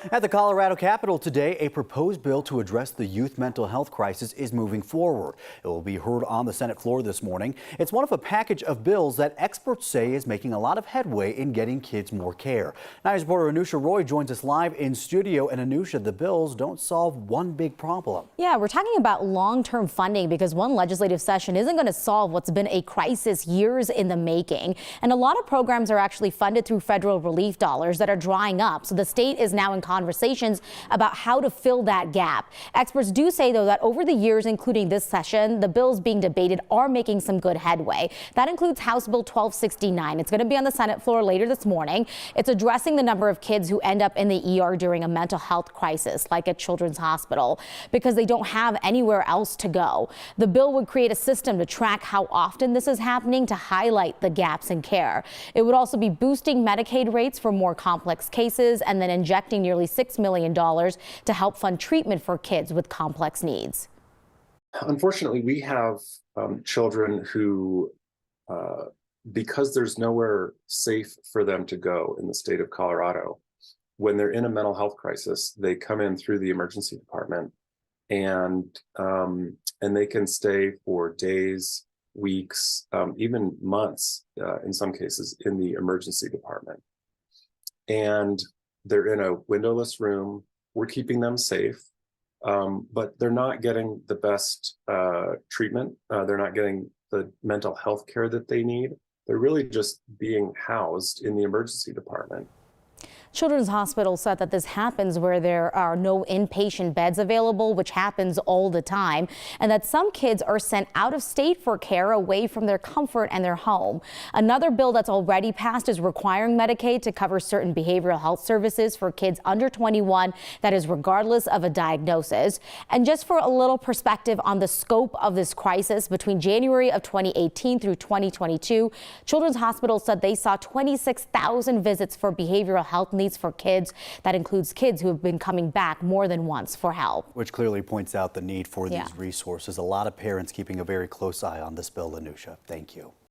At the Colorado Capitol today, a proposed bill to address the youth mental health crisis is moving forward. It will be heard on the Senate floor this morning. It's one of a package of bills that experts say is making a lot of headway in getting kids more care. Now, reporter Anusha Roy joins us live in studio. And Anusha, the bills don't solve one big problem. Yeah, we're talking about long-term funding because one legislative session isn't going to solve what's been a crisis years in the making. And a lot of programs are actually funded through federal relief dollars that are drying up. So the state is now in conversations about how to fill that gap. Experts do say, though, that over the years, including this session, the bills being debated are making some good headway. That includes House Bill 1269. It's going to be on the Senate floor later this morning. It's addressing the number of kids who end up in the ER during a mental health crisis, like at Children's Hospital, because they don't have anywhere else to go. The bill would create a system to track how often this is happening to highlight the gaps in care. It would also be boosting Medicaid rates for more complex cases and then injecting nearly $6 million to help fund treatment for kids with complex needs. Unfortunately, we have children who, because there's nowhere safe for them to go in the state of Colorado, when they're in a mental health crisis, they come in through the emergency department and they can stay for days, weeks, even months, in some cases, in the emergency department. And they're in a windowless room. We're keeping them safe, but they're not getting the best treatment. They're not getting the mental health care that they need. They're really just being housed in the emergency department. Children's Hospital said that this happens where there are no inpatient beds available, which happens all the time, and that some kids are sent out of state for care away from their comfort and their home. Another bill that's already passed is requiring Medicaid to cover certain behavioral health services for kids under 21, that is regardless of a diagnosis. And just for a little perspective on the scope of this crisis, between January of 2018 through 2022, Children's Hospital said they saw 26,000 visits for behavioral health needs for kids. That includes kids who have been coming back more than once for help. Which clearly points out the need for these resources. A lot of parents keeping a very close eye on this bill, Anusha. Thank you.